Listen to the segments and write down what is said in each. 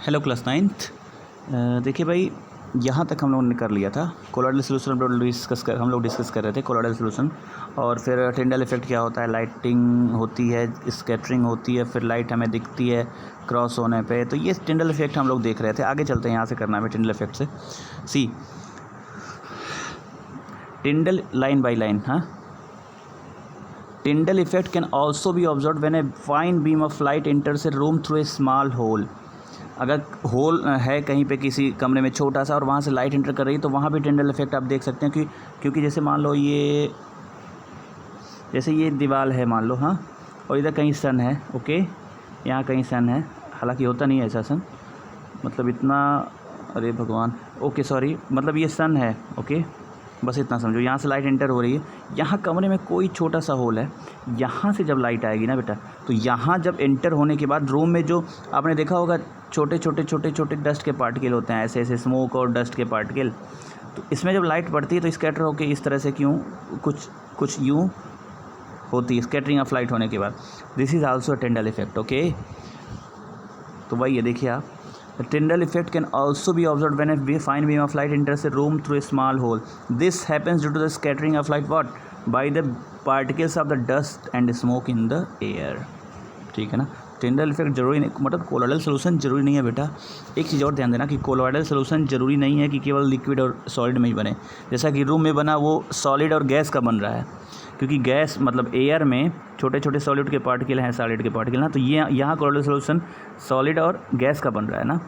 Hello class ninth. देखिए भाई, यहाँ तक हम लोगों ने कर लिया था कोलॉइडल सॉल्यूशन। हम लोग डिस्कस कर रहे थे कोलॉइडल सॉल्यूशन। और फिर टिंडल इफेक्ट क्या होता है, लाइटिंग होती है, स्कैटरिंग होती है, फिर लाइट हमें दिखती है क्रॉस होने पे। तो ये टिंडल इफेक्ट हम लोग देख रहे थे। आगे चलते हैं, यहाँ से करना है टिंडल इफेक्ट से। See Tyndall line by line. हाँ, Tyndall effect can also be observe when a fine beam of light enters a room through a small hole. अगर होल है कहीं पे किसी कमरे में छोटा सा और वहाँ से लाइट एंटर कर रही है तो वहाँ भी टिंडल इफेक्ट आप देख सकते हैं। क्योंकि जैसे मान लो ये दीवार है मान लो, हाँ, और इधर कहीं सन है, ओके, यहाँ कहीं सन है। हालांकि होता नहीं है ऐसा सन, मतलब इतना, अरे भगवान, ओके सॉरी, मतलब ये सन है, ओके, बस इतना समझो। यहाँ से लाइट एंटर हो रही है, यहाँ कमरे में कोई छोटा सा होल है, यहाँ से जब लाइट आएगी ना बेटा, तो यहाँ जब एंटर होने के बाद रूम में जो आपने देखा होगा छोटे छोटे डस्ट के पार्टिकल होते हैं, ऐसे स्मोक और डस्ट के पार्टिकल। तो इसमें जब लाइट पड़ती है तो स्कैटर होकर इस तरह से क्यों कुछ यूँ होती है, स्कैटरिंग ऑफ लाइट होने के बाद। This is also a Tyndall effect, okay. तो वही है, देखिए आप, the Tyndall effect can also be observed when a fine beam of light enters a room through a small hole. This happens due to the scattering of light what? By the particles of the dust and smoke in the air. ठीक है ना। Tyndall effect जरूरी नहीं, मतलब colloidal solution जरूरी नहीं है बेटा। एक चीज़ और ध्यान देना कि कोलॉइडल सॉल्यूशन जरूरी नहीं है कि केवल लिक्विड और सॉलिड में ही बने। जैसा कि रूम में बना वो सॉलिड और गैस का बन रहा है, क्योंकि गैस मतलब एयर में छोटे छोटे सॉलिड के पार्टिकल हैं, सॉलिड के पार्टिकल ना, तो ये यहाँ कोलॉइडल सॉल्यूशन सॉलिड और गैस का बन रहा है ना।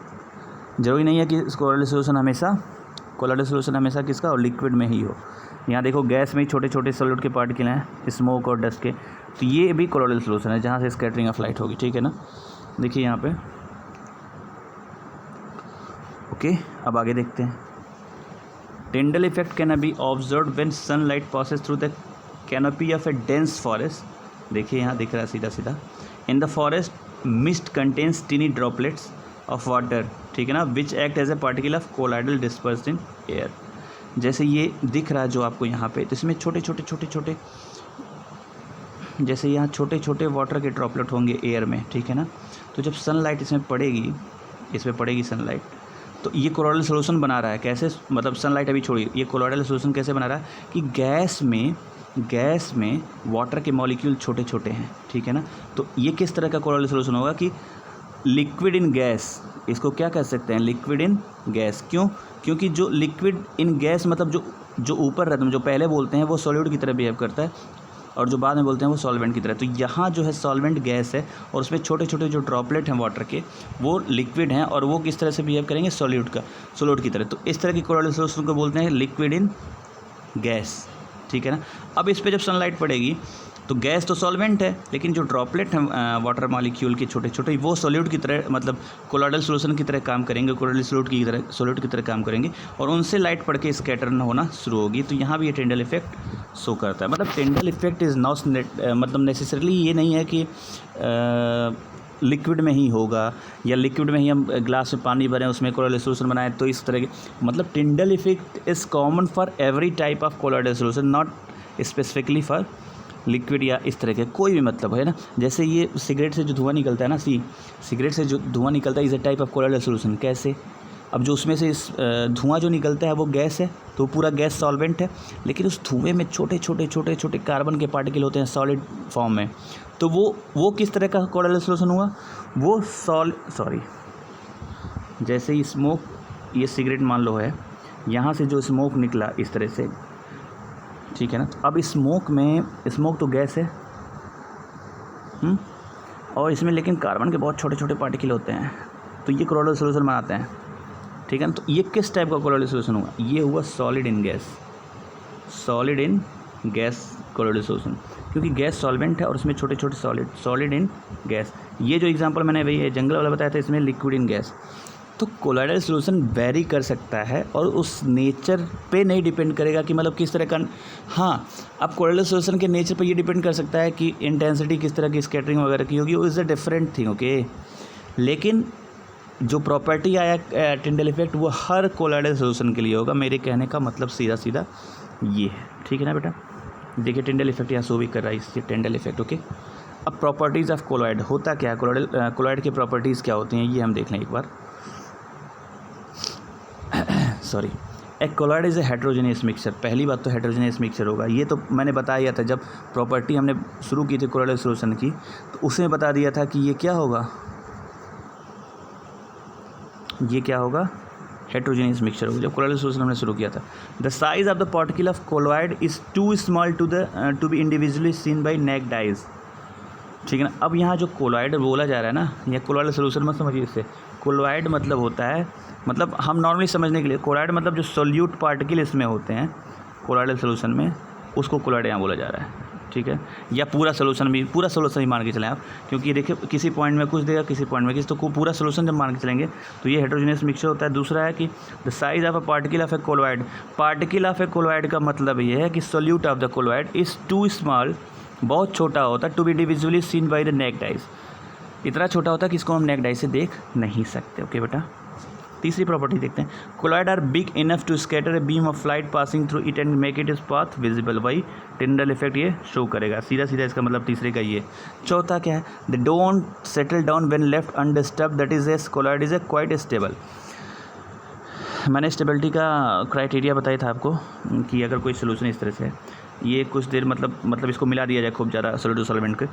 जरूरी नहीं है कि कोलॉइडल सॉल्यूशन हमेशा किसका और लिक्विड में ही हो। यहाँ देखो गैस में ही छोटे छोटे सॉलिड के पार्टिकल हैं, स्मोक और डस्ट के, तो ये भी कोलॉइडल सॉल्यूशन है जहाँ से स्कैटरिंग ऑफ लाइट होगी। ठीक है ना। देखिए यहाँ पे, ओके, अब आगे देखते हैं। Tyndall effect can be observe when sunlight passes through the canopy of a dense forest. देखिए यहाँ दिख रहा है सीधा सीधा। In the forest mist contains tiny droplets of water, ठीक है ना, which act as a particle of colloidal dispersed in air. जैसे ये दिख रहा है जो आपको यहाँ पे, तो इसमें छोटे छोटे जैसे यहाँ छोटे छोटे वाटर के ड्रॉपलेट होंगे एयर में, ठीक है ना। तो जब सनलाइट इसमें पड़ेगी सनलाइट, तो ये कोलॉइडल सॉल्यूशन बना रहा है। कैसे, मतलब सनलाइट अभी छोड़िए, ये कोलॉइडल सॉल्यूशन कैसे बना रहा है कि गैस में वाटर के मॉलिक्यूल छोटे छोटे हैं, ठीक है ना। तो ये किस तरह का कोलॉइडल सॉल्यूशन होगा कि लिक्विड इन गैस, इसको क्या कह सकते हैं, लिक्विड इन गैस। क्यों? क्योंकि जो लिक्विड इन गैस मतलब जो ऊपर रहता है, जो पहले बोलते हैं वो सॉलिड की तरह बिहेव करता है, और जो बाद में बोलते हैं वो सॉल्वेंट की तरह। तो यहाँ जो है सॉल्वेंट गैस है और उसमें छोटे छोटे जो ड्रॉपलेट हैं वाटर के, वो लिक्विड हैं, और वो किस तरह से बिहेव करेंगे, सॉलिड की तरह। तो इस तरह की कोलॉइडल सॉल्यूशन को बोलते हैं लिक्विड इन गैस, ठीक है ना। अब इस पर जब सनलाइट पड़ेगी तो गैस तो सॉल्वेंट है, लेकिन जो ड्रॉपलेट हैं वाटर मॉलिक्यूल के छोटे छोटे, वो सॉलिड की तरह, मतलब कोलॉइडल सॉल्यूशन की तरह काम करेंगे, कोलॉइडल सॉलिड की तरह काम करेंगे, और उनसे लाइट पड़ के स्कैटर होना शुरू होगी। तो यहाँ भी ये टिंडल इफेक्ट शो करता है। मतलब टिंडल इफेक्ट इज़ नॉट मतलब नेसेसरली ये नहीं है कि लिक्विड में ही होगा, या लिक्विड में ही हम ग्लास में पानी भरें उसमें कोलॉइडल सॉल्यूशन बनाएं तो इस तरह के। मतलब Tyndall effect is common for every type of colloidal solution, not specifically for liquid या इस तरह के कोई भी, मतलब है ना। जैसे ये सिगरेट से जो धुआं निकलता है ना, सिगरेट से जो धुआं निकलता है is a type of colloidal solution. कैसे? अब जो उसमें से धुआं जो निकलता है वो गैस है, तो पूरा गैस सॉल्वेंट है, लेकिन उस धुएं में छोटे छोटे कार्बन के पार्टिकल होते हैं सॉलिड फॉर्म में। तो वो किस तरह का कोलॉइडल सॉल्यूशन हुआ, वो जैसे ही स्मोक, ये सिगरेट मान लो है, यहाँ से जो स्मोक निकला इस तरह से, ठीक है ना। अब स्मोक तो गैस है, और इसमें लेकिन कार्बन के बहुत छोटे छोटे पार्टिकल होते हैं, तो ये कोलॉइडल सॉल्यूशन बनाते हैं, ठीक है ना। तो ये किस टाइप का कोलॉइडल सॉल्यूशन हुआ, ये हुआ solid in gas colloidal solution, क्योंकि गैस सॉल्वेंट है और उसमें छोटे छोटे सॉलिड इन गैस। ये जो एग्जांपल मैंने भैया जंगल वाला बताया था, इसमें लिक्विड इन गैस। तो कोलॉइडल सॉल्यूशन वेरी कर सकता है और उस नेचर पे नहीं डिपेंड करेगा कि मतलब किस तरह का। हाँ, अब कोलॉइडल सॉल्यूशन के नेचर पे ये डिपेंड कर सकता है कि इंटेंसिटी किस तरह की स्कैटरिंग वगैरह की होगी, वो is a different thing, okay. लेकिन जो प्रॉपर्टी आया टिंडल इफेक्ट, वो हर कोलॉइडल सॉल्यूशन के लिए होगा। मेरे कहने का मतलब सीधा ये है, ठीक है ना बेटा। देखिए टिंडल इफेक्ट यहाँ शो भी कर रहा है, इससे टिंडल इफेक्ट, ओके। अब प्रॉपर्टीज़ ऑफ कोलॉइड, होता क्या है कोलॉइड की प्रॉपर्टीज़ क्या होती हैं, ये हम देख लें एक बार। Sorry, a colloid is a heterogeneous mixture. पहली बात तो हेट्रोजेनियस मिक्सचर होगा, ये तो मैंने बताया था जब प्रॉपर्टी हमने शुरू की थी कोलॉइडल सॉल्यूशन की, तो उसमें बता दिया था कि ये क्या होगा, ये क्या होगा, हेट्रोजेनियस मिक्सचर होगा, जब कोलॉइडल सॉल्यूशन हमने शुरू किया था। The size of the particle of colloid is too small to be individually seen by naked eyes. ठीक है ना। अब यहाँ जो कोलॉइड बोला जा रहा है ना, या कोलॉइडल सॉल्यूशन मत समझिए इससे। कोलॉइड मतलब होता है, मतलब हम नॉर्मली समझने के लिए कोलॉइड मतलब जो सोल्यूट पार्टिकल इसमें होते हैं कोलॉइडल सॉल्यूशन में, उसको कोलॉइड यहाँ बोला जा रहा है। ठीक है, या पूरा सॉल्यूशन भी मान के चलें आप, क्योंकि देखिए किसी पॉइंट में कुछ देगा, किसी पॉइंट में किसी, तो पूरा सॉल्यूशन जब मान के चलेंगे तो ये हेट्रोजेनियस मिक्सचर होता है। दूसरा है कि the size of a particle of a colloid. Particle of a colloid का मतलब ये है कि solute of the colloid is too small, बहुत छोटा होता है, to be individually seen by the naked eyes. इतना छोटा होता है कि इसको हम नेक्ड आइज से देख नहीं सकते। ओके बेटा, तीसरी प्रॉपर्टी देखते हैं। Colloid are big enough to scatter a beam of light passing through it and make it is path visible by Tyndall effect, ये शो करेगा। सीधा सीधा इसका मतलब तीसरे का ये। चौथा क्या है, they don't settle down when left undisturbed, that is S colloid is a quite stable. मैंने स्टेबिलिटी का क्राइटेरिया बताया था आपको कि अगर कोई सोल्यूशन इस तरह से है, ये कुछ देर मतलब इसको मिला दिया जाए खूब ज़्यादा सॉलिड सॉल्वेंट के,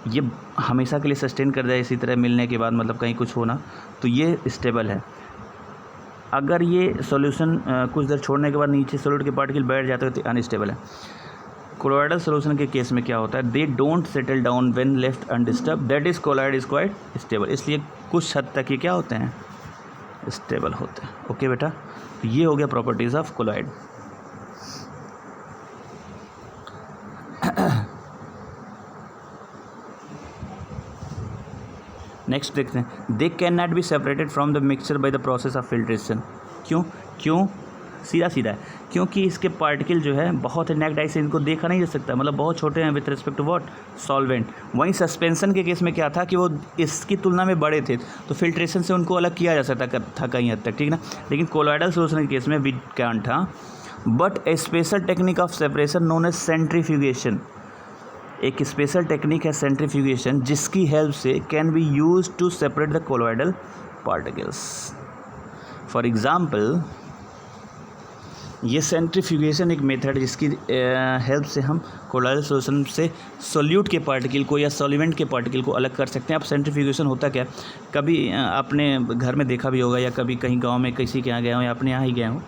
ये हमेशा के लिए सस्टेन कर जाए इसी तरह मिलने के बाद, मतलब कहीं कुछ होना, तो ये स्टेबल है। अगर ये सॉल्यूशन कुछ देर छोड़ने के बाद नीचे सॉलिड के पार्टिकल बैठ जाते हैं तो अनस्टेबल है। कोलॉइडल सॉल्यूशन के केस में क्या होता है, they don't settle down when left undisturbed, that is colloid is quite stable. इसलिए कुछ हद तक ये क्या होते हैं, स्टेबल होते हैं। ओके बेटा, तो ये हो गया प्रॉपर्टीज़ ऑफ कोलॉइड। नेक्स्ट देखते हैं, they can not be separated from the mixture by the process of filtration. क्यों सीधा सीधा है, क्योंकि इसके पार्टिकल जो है बहुत है, नेक्ड आई से इनको देखा नहीं जा सकता, मतलब बहुत छोटे हैं with respect to what, solvent. वहीं सस्पेंशन के केस में क्या था कि वो इसकी तुलना में बड़े थे, तो फिल्ट्रेशन से उनको अलग किया जा सकता था कहीं हद तक, ठीक ना। लेकिन कोलॉइडल सॉल्यूशन के केस में वी कैन था, but a special technique of separation known as centrifugation. एक स्पेशल टेक्निक है सेंट्रीफ्यूगेशन, जिसकी हेल्प से can be use to separate the colloidal particles. For example, ये सेंट्रीफ्यूगेशन एक मेथड जिसकी हेल्प से हम कोलॉइडल सॉल्यूशन से सोल्यूट के पार्टिकल को या सॉल्वेंट के पार्टिकल को अलग कर सकते हैं। अब सेंट्रीफ्यूगेशन होता क्या, कभी आपने घर में देखा भी होगा, या कभी कहीं गांव में किसी के यहाँ गए हो, या अपने यहाँ ही गए हो,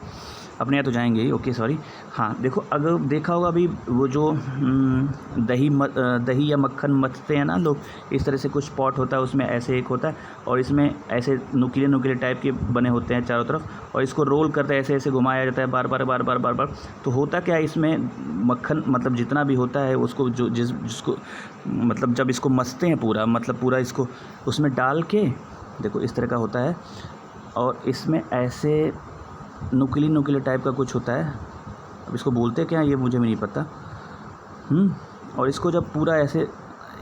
अपने यहाँ तो जाएंगे ही, ओके सॉरी। हाँ देखो, अगर देखा होगा अभी वो जो दही या मक्खन मथते हैं ना लोग, इस तरह से कुछ पॉट होता है, उसमें ऐसे एक होता है और इसमें ऐसे नुकीले टाइप के बने होते हैं चारों तरफ, और इसको रोल करते हैं, ऐसे ऐसे घुमाया जाता है बार बार। तो होता क्या है इसमें, मक्खन मतलब जितना भी होता है उसको जिसको मतलब जब इसको मसते हैं पूरा इसको उसमें डाल के, देखो इस तरह का होता है, और इसमें ऐसे नुकीले टाइप का कुछ होता है, अब इसको बोलते क्या है ये मुझे भी नहीं पता। और इसको जब पूरा ऐसे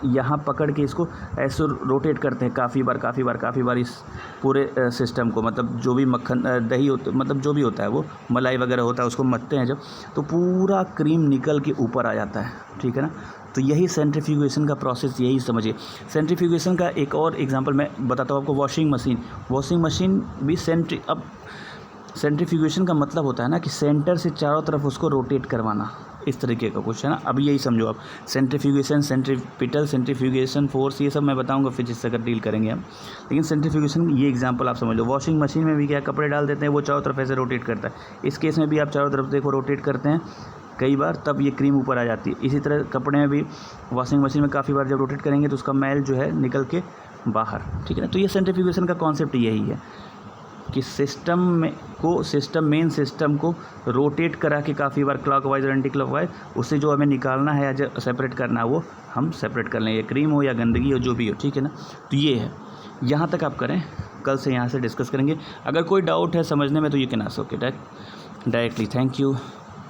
यहाँ पकड़ के इसको ऐसे रोटेट करते हैं काफ़ी बार इस पूरे सिस्टम को, मतलब जो भी मक्खन दही होता, मतलब जो भी होता है वो मलाई वगैरह होता है, उसको मथते हैं जब, तो पूरा क्रीम निकल के ऊपर आ जाता है, ठीक है ना। तो यही सेंट्रीफ्यूगेशन का प्रोसेस, यही समझिए। सेंट्रीफ्यूगेशन का एक और एग्जांपल मैं बताता हूँ आपको, वॉशिंग मशीन भी अब सेंट्रीफ्यूगेशन का मतलब होता है ना कि सेंटर से चारों तरफ उसको रोटेट करवाना, इस तरीके का कुछ है ना। अब यही समझो आप, सेंट्रीफ्यूगेशन, सेंट्रीपिटल, सेंट्रीफ्यूगेशन फोर्स, ये सब मैं बताऊंगा फिजिक्स अगर डील करेंगे हम, लेकिन सेंट्रीफ्यूगेशन ये एग्जांपल आप समझ लो। वॉशिंग मशीन में भी क्या, कपड़े डाल देते हैं, वो चारों तरफ ऐसे रोटेट करता है, इस केस में भी आप चारों तरफ देखो रोटेट करते हैं कई बार, तब ये क्रीम ऊपर आ जाती है। इसी तरह कपड़े में भी वॉशिंग मशीन में काफ़ी बार जब रोटेट करेंगे तो उसका मैल जो है निकल के बाहर, ठीक है ना। तो ये सेंट्रीफ्यूगेशन का कॉन्सेप्ट यही है कि मेन सिस्टम को रोटेट करा के काफ़ी बार क्लॉकवाइज और एंटी क्लॉकवाइज, उससे जो हमें निकालना है या जो सेपरेट करना है वो हम सेपरेट कर लें, ये क्रीम हो या गंदगी हो जो भी हो, ठीक है ना। तो ये है, यहाँ तक आप करें, कल से यहाँ से डिस्कस करेंगे। अगर कोई डाउट है समझने में तो you can ask, okay directly. Thank you.